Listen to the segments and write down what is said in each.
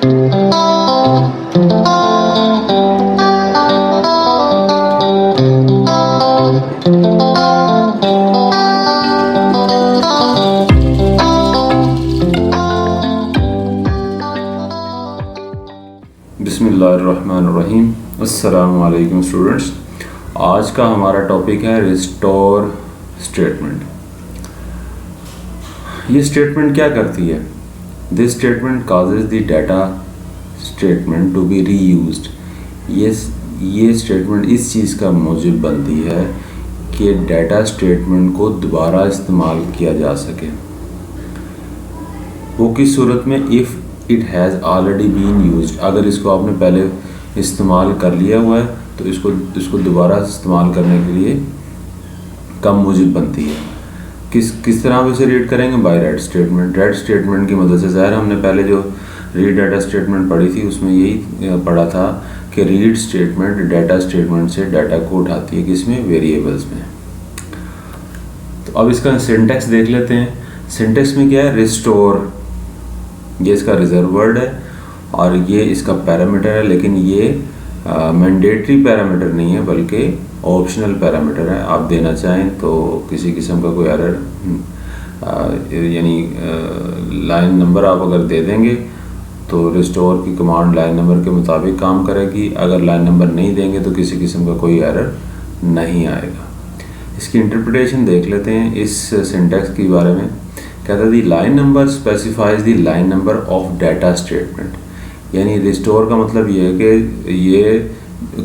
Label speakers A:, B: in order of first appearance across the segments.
A: बिस्मिल्लाहिर्रहमानिर्रहीम। अस्सलामु अलैकुम स्टूडेंट्स। आज का हमारा टॉपिक है रिस्टोर स्टेटमेंट। ये स्टेटमेंट क्या करती है? This statement causes the data statement to be reused. ये स्टेटमेंट इस चीज़ का मूजब बनती है कि डाटा स्टेटमेंट को दोबारा इस्तेमाल किया जा सके। वो किस सूरत में? If it has already been used. अगर इसको आपने पहले इस्तेमाल कर लिया हुआ है तो इसको दोबारा इस्तेमाल करने के लिए कम मूजब बनती है। किस तरह आप इसे रीड करेंगे? By read statement. Read statement की मदद से ज़ाहिर हमने पहले जो रीड डाटा स्टेटमेंट पढ़ी थी उसमें यही पढ़ा था कि रीड स्टेटमेंट डाटा स्टेटमेंट से डाटा को उठाती है, किसमें? वेरिएबल्स में। तो अब इसका सिंटैक्स देख लेते हैं। सिंटैक्स में क्या है? रिस्टोर, ये इसका रिजर्व वर्ड है और ये इसका पैरामीटर है, लेकिन ये मैंडेटरी पैरामीटर नहीं है बल्कि ऑप्शनल पैरामीटर है। आप देना चाहें तो किसी किस्म का कोई एरर यानी लाइन नंबर आप अगर दे देंगे तो रिस्टोर की कमांड लाइन नंबर के मुताबिक काम करेगी। अगर लाइन नंबर नहीं देंगे तो किसी किस्म का कोई एरर नहीं आएगा। इसकी इंटरप्रिटेशन देख लेते हैं इस सिंटैक्स के बारे में। कहता है the line number specifies the line number of data statement. यानी रिस्टोर का मतलब ये है कि ये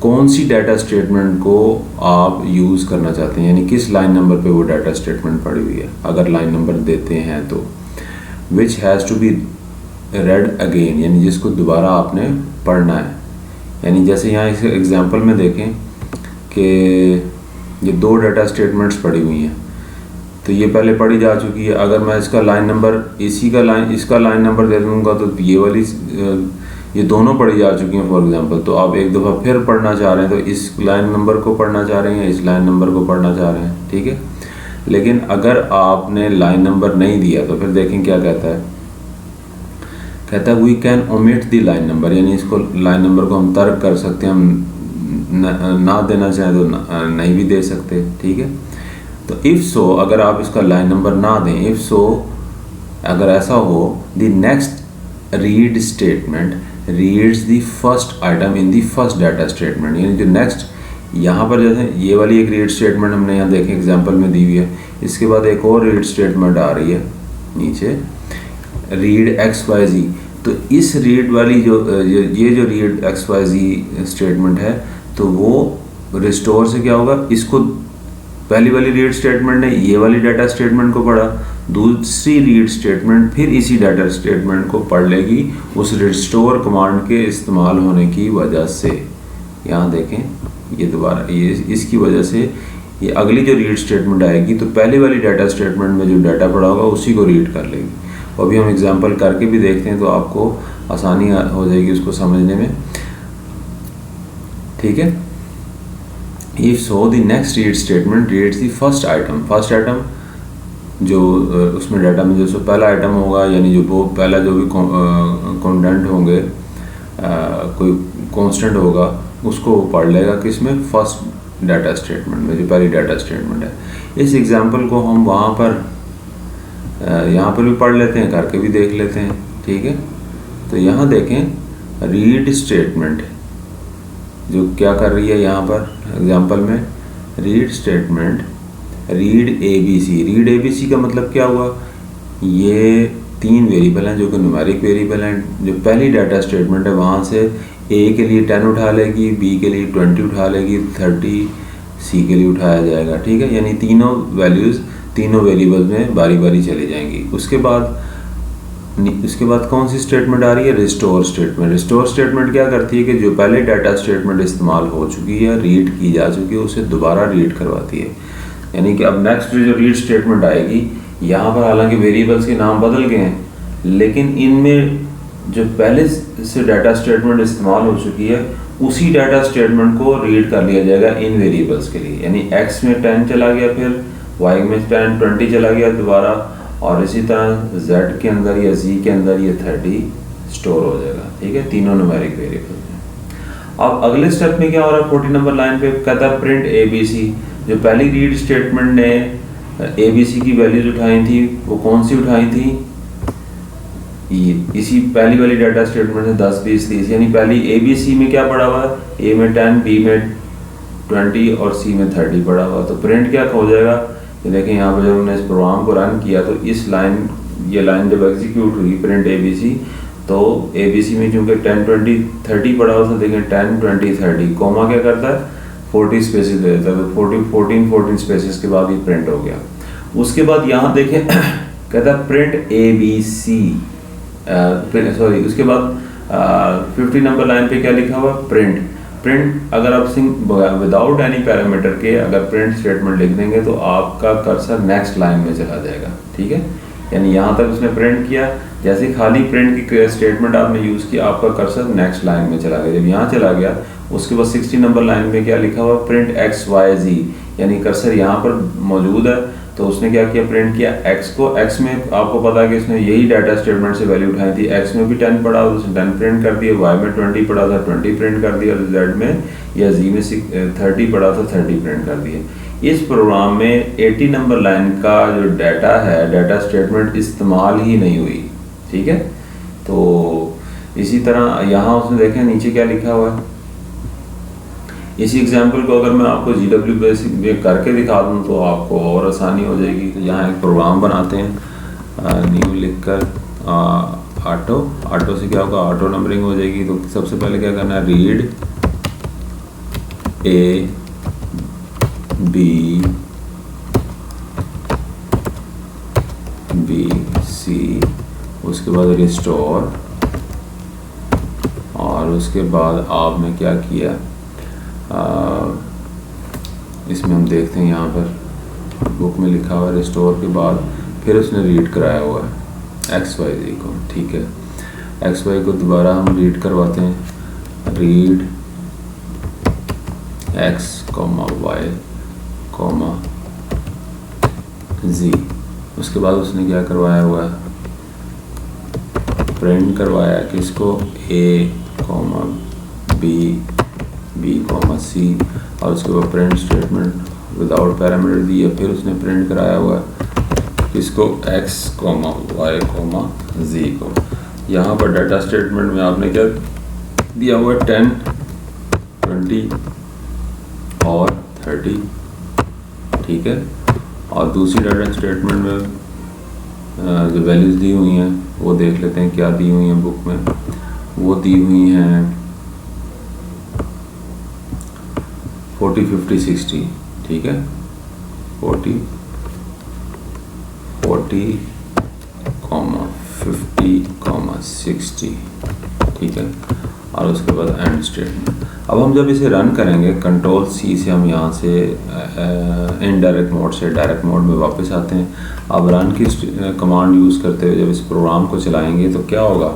A: कौन सी डाटा स्टेटमेंट को आप यूज़ करना चाहते हैं, यानी किस लाइन नंबर पे वो डाटा स्टेटमेंट पड़ी हुई है। अगर लाइन नंबर देते हैं तो which has to be read again, यानी जिसको दोबारा आपने पढ़ना है। यानी जैसे यहाँ इस एग्जांपल में देखें कि ये दो डाटा स्टेटमेंट्स पड़ी हुई हैं तो ये पहले पढ़ी जा चुकी है। अगर मैं इसका लाइन नंबर इसका लाइन नंबर दे दूंगा तो ये वाली ये दोनों पढ़ी जा चुकी हैं फॉर एग्जांपल। तो आप एक दफ़ा फिर पढ़ना चाह रहे हैं तो इस लाइन नंबर को पढ़ना चाह रहे हैं, इस लाइन नंबर को पढ़ना चाह रहे हैं, ठीक है। लेकिन अगर आपने लाइन नंबर नहीं दिया तो फिर देखें क्या कहता है। कहता है we can omit the line number, यानी इसको लाइन नंबर को हम तर्क कर सकते हैं। हम ना देना चाहें तो नहीं भी दे सकते, ठीक है। तो इफ़ सो, अगर आप इसका लाइन नंबर ना दें, इफ़ सो अगर ऐसा हो, the next read statement reads the first item in the first data statement. यानी जो नेक्स्ट यहाँ पर जैसे ये वाली एक रीड स्टेटमेंट हमने यहाँ देखें एग्जांपल में दी हुई है, इसके बाद एक और रीड स्टेटमेंट आ रही है नीचे, रीड XYZ। तो इस रीड वाली ये जो रीड XYZ स्टेटमेंट है तो वो रिस्टोर से क्या होगा, इसको पहली वाली रीड स्टेटमेंट ने ये वाली डाटा स्टेटमेंट को पढ़ा, दूसरी रीड स्टेटमेंट फिर इसी डाटा स्टेटमेंट को पढ़ लेगी उस रिस्टोर कमांड के इस्तेमाल होने की वजह से। यहाँ देखें ये दोबारा ये इसकी वजह से ये अगली जो रीड स्टेटमेंट आएगी तो पहली वाली डाटा स्टेटमेंट में जो डाटा पढ़ा होगा उसी को रीड कर लेगी। अभी हम एग्जाम्पल करके भी देखते हैं तो आपको आसानी हो जाएगी उसको समझने में, ठीक है। If so, the next read statement reads the first item। First item जो उसमें डाटा में जो पहला आइटम होगा, यानी जो वो पहला जो भी कंटेंट होंगे कोई कांस्टेंट होगा उसको पढ़ लेगा किसमें? फर्स्ट डाटा स्टेटमेंट में, जो पहली डाटा स्टेटमेंट है। इस एग्जांपल को हम वहाँ पर यहाँ पर भी पढ़ लेते हैं, करके भी देख लेते हैं, ठीक है। तो यहाँ देखें रीड स्टेटमेंट जो क्या कर रही है यहाँ पर एग्जांपल में, read statement read ABC। Read ABC का मतलब क्या हुआ? ये तीन वेरिएबल हैं जो कि न्यूमेरिक वेरिएबल हैं। जो पहली डाटा स्टेटमेंट है वहाँ से A के लिए 10 उठा लेगी, B के लिए 20 उठा लेगी, 30 C के लिए उठाया जाएगा, ठीक है। यानी तीनों वैल्यूज़ तीनों वेरिएबल में बारी बारी चली जाएंगी। उसके बाद कौन सी स्टेटमेंट आ रही है? Restore statement. रिस्टोर स्टेटमेंट क्या करती है कि जो पहले डाटा स्टेटमेंट इस्तेमाल हो चुकी है, रीड की जा चुकी है, उसे दोबारा रीड करवाती है। यानी कि अब नेक्स्ट जो रीड स्टेटमेंट आएगी, यहाँ पर हालांकि वेरिएबल्स के नाम बदल गए हैं, लेकिन इनमें जो पहले से डाटा स्टेटमेंट इस्तेमाल हो चुकी है उसी डाटा स्टेटमेंट को रीड कर लिया जाएगा इन वेरिएबल्स के लिए। यानी x में 10 चला गया, फिर y में 20 चला गया दोबारा, और इसी तरह z के अंदर या z के अंदर ये 30 स्टोर हो जाएगा। ठीक है, तीनों न्यूमेरिक वेरिएबल हैं। अब अगले स्टेप में क्या हो रहा है, 40 नंबर लाइन पे कहता है प्रिंट ABC। जो पहली रीड स्टेटमेंट ने ABC की वैल्यूज उठाई थी वो कौन सी उठाई थी, ये इसी पहली वाली डाटा स्टेटमेंट से 10 20 30, यानी पहली ABC में क्या पड़ा हुआ है, A में 10, B में 20 और C में 30 पड़ा हुआ। तो प्रिंट क्या हो जाएगा, ये देखें यहाँ पर जब हमने इस प्रोग्राम को रन किया तो इस लाइन, ये लाइन जब एग्जीक्यूट हुई प्रिंट ABC, तो ABC में चूंकि 10 20 30 पड़ा हुआ था, देखें 10 20 30 कोमा क्या करता है 40 स्पेसेस दे देता है, तो 14 स्पेसेस के बाद ये प्रिंट हो गया। उसके बाद यहाँ देखें कहता है प्रिंट ABC, सॉरी उसके बाद 50 नंबर लाइन पे क्या लिखा हुआ, प्रिंट अगर आप विदाउट एनी पैरामीटर के अगर प्रिंट स्टेटमेंट लिख देंगे तो आपका कर्सर नेक्स्ट लाइन में चला जाएगा। ठीक है, यानी यहाँ तक उसने प्रिंट किया, जैसे खाली प्रिंट की स्टेटमेंट आपने यूज़ किया आपका कर्सर नेक्स्ट लाइन में चला गया। जब यहाँ चला गया उसके बाद 60 नंबर लाइन में क्या लिखा हुआ, प्रिंट XYZ, यानी कर्सर यहाँ पर मौजूद है तो उसने क्या किया, प्रिंट किया x को। x में आपको पता है कि इसने यही डाटा स्टेटमेंट से वैल्यू उठाई थी, x में भी 10 पड़ा तो उसने 10 प्रिंट कर दिया, y में 20 पड़ा था 20 प्रिंट कर दिया, z में या z में 30 पड़ा था 30 प्रिंट कर दिया। इस प्रोग्राम में 80 नंबर लाइन का जो डाटा है, डाटा स्टेटमेंट इस्तेमाल ही नहीं हुई। ठीक है, तो इसी तरह यहाँ उसने देखें नीचे क्या लिखा हुआ है। इसी एग्जाम्पल को अगर मैं आपको GW बेसिक में करके दिखा दूँ तो आपको और आसानी हो जाएगी। तो यहाँ एक प्रोग्राम बनाते हैं, न्यू लिखकर ऑटो से क्या होगा, ऑटो नंबरिंग हो जाएगी। तो सबसे पहले क्या करना है, रीड A B C, उसके बाद रिस्टोर, और उसके बाद आपने क्या किया, इसमें हम देखते हैं यहाँ पर बुक में लिखा हुआ है रिस्टोर के बाद फिर उसने रीड कराया हुआ है XYZ को। ठीक है, XY को दोबारा हम रीड करवाते हैं, रीड X, Y, Z। उसके बाद उसने क्या करवाया हुआ है, प्रिंट करवाया किसको, A, B, C, और उसके बाद प्रिंट स्टेटमेंट विदाउट पैरामीटर दिया, फिर उसने प्रिंट कराया हुआ है किसको, X, Y, Z को। यहाँ पर डाटा स्टेटमेंट में आपने क्या दिया हुआ है, 10 20 और 30। ठीक है, और दूसरी डाटा स्टेटमेंट में जो वैल्यूज़ दी हुई हैं वो देख लेते हैं क्या दी हुई हैं बुक में। वो दी हुई हैं 40 50 60। ठीक है, 40 50 60। ठीक है, और उसके बाद एंड स्टेटमेंट। अब हम जब इसे रन करेंगे कंट्रोल C से हम यहाँ से इनडायरेक्ट मोड से डायरेक्ट मोड में वापस आते हैं। अब रन की कमांड यूज़ करते हुए जब इस प्रोग्राम को चलाएंगे तो क्या होगा,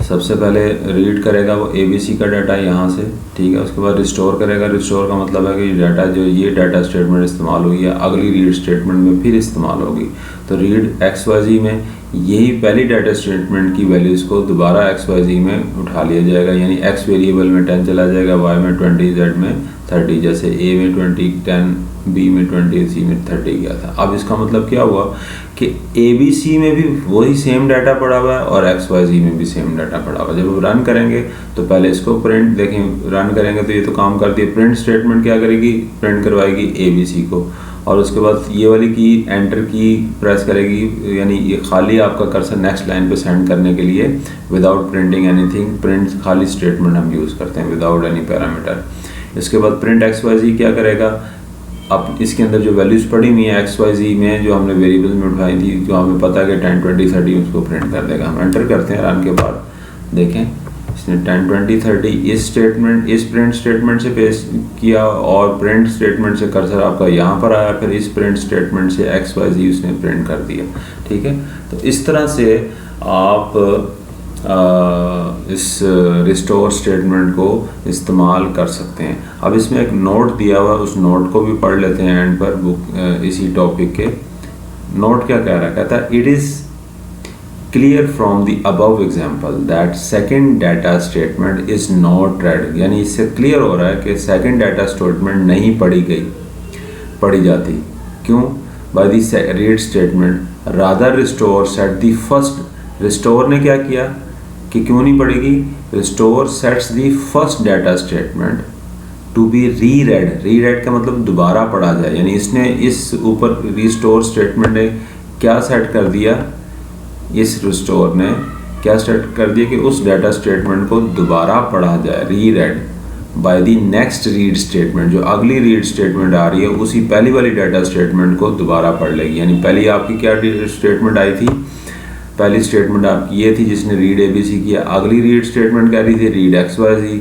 A: सबसे पहले रीड करेगा वो ABC का डाटा यहाँ से। ठीक है, उसके बाद रिस्टोर करेगा। रिस्टोर का मतलब है कि डाटा जो ये डाटा स्टेटमेंट इस्तेमाल हुई है अगली रीड स्टेटमेंट में फिर इस्तेमाल होगी। तो रीड XYZ में यही पहली डाटा स्टेटमेंट की वैल्यूज़ को दोबारा XYZ में उठा लिया जाएगा, यानी X वेरिएबल में 10 चला जाएगा, Y में 20, Z में 30। जैसे A में 20 10, B में 20, C में 30 गया था। अब इसका मतलब क्या हुआ कि ABC में भी वही सेम डाटा पड़ा हुआ है और XYZ में भी सेम डाटा पड़ा हुआ है। जब रन करेंगे तो पहले इसको प्रिंट, देखें रन करेंगे तो ये तो काम करती है। प्रिंट स्टेटमेंट क्या करेगी, प्रिंट करवाएगी ABC को, और उसके बाद ये वाली की एंटर की प्रेस करेगी, यानी ये खाली आपका कर्सर नेक्स्ट लाइन पे सेंड करने के लिए विदाउट प्रिंटिंग एनीथिंग, प्रिंट खाली स्टेटमेंट हम यूज़ करते हैं विदाउट एनी पैरामीटर। इसके बाद प्रिंट XYZ क्या करेगा, अब इसके अंदर जो वैल्यूज़ पड़ी हुई हैं XYZ में जो हमने वेरिएबल में उठाई थी, जो हमें पता है कि 10 20 30 उसको प्रिंट कर देगा। हम एंटर करते हैं, रन के बाद देखें इसने 10 20 30 इस प्रिंट स्टेटमेंट से पेश किया और प्रिंट स्टेटमेंट से कर्सर आपका यहाँ पर आया, फिर इस प्रिंट स्टेटमेंट से XYZ उसने प्रिंट कर दिया। ठीक है, तो इस तरह से आप इस रिस्टोर स्टेटमेंट को इस्तेमाल कर सकते हैं। अब इसमें एक नोट दिया हुआ है, उस नोट को भी पढ़ लेते हैं एंड पर बुक इसी टॉपिक के। नोट क्या कह रहा है, कहता है it is clear from the above example that second data statement is not red, यानी इससे क्लियर हो रहा है कि सेकेंड डाटा स्टेटमेंट नहीं पढ़ी जाती। क्यों? By the read statement rather restore set the first, restore ने क्या किया कि क्यों नहीं पढ़ेगी, restore sets the first data statement to be reread का मतलब दोबारा पढ़ा जाए, यानी इसने इस ऊपर रिस्टोर स्टेटमेंट ने क्या सेट कर दिया, इस रिस्टोर ने क्या सेट कर दिया कि उस डाटा स्टेटमेंट को दोबारा पढ़ा जाए, री red by the next read statement, जो अगली रीड स्टेटमेंट आ रही है उसी पहली वाली डाटा स्टेटमेंट को दोबारा पढ़ लेगी। यानी पहली आपकी क्या स्टेटमेंट आई थी, पहली स्टेटमेंट आपकी ये थी जिसने रीड ABC किया, अगली रीड स्टेटमेंट कह रही थी रीड XYZ,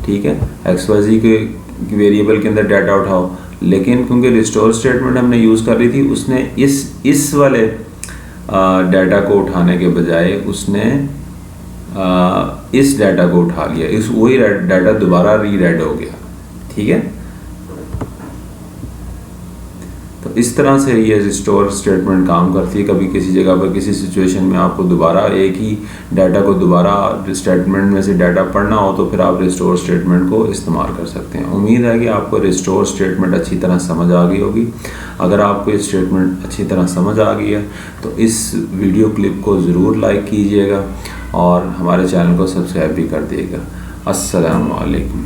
A: ठीक है, XYZ के वेरिएबल के अंदर डाटा उठाओ, लेकिन क्योंकि रिस्टोर स्टेटमेंट हमने यूज़ कर रही थी उसने इस वाले डाटा को उठाने के बजाय उसने इस डाटा को उठा लिया, इस वही डाटा दोबारा री रेड हो गया, ठीक है। तो इस तरह से ये रिस्टोर स्टेटमेंट काम करती है। कभी किसी जगह पर किसी सिचुएशन में आपको दोबारा एक ही डाटा को दोबारा स्टेटमेंट में से डाटा पढ़ना हो तो फिर आप रिस्टोर स्टेटमेंट को इस्तेमाल कर सकते हैं। उम्मीद है कि आपको रिस्टोर स्टेटमेंट अच्छी तरह समझ आ गई होगी। अगर आपको ये स्टेटमेंट अच्छी तरह समझ आ गई है तो इस वीडियो क्लिप को ज़रूर लाइक कीजिएगा और हमारे चैनल को सब्सक्राइब भी कर दिएगा। अस्सलामु अलैकुम।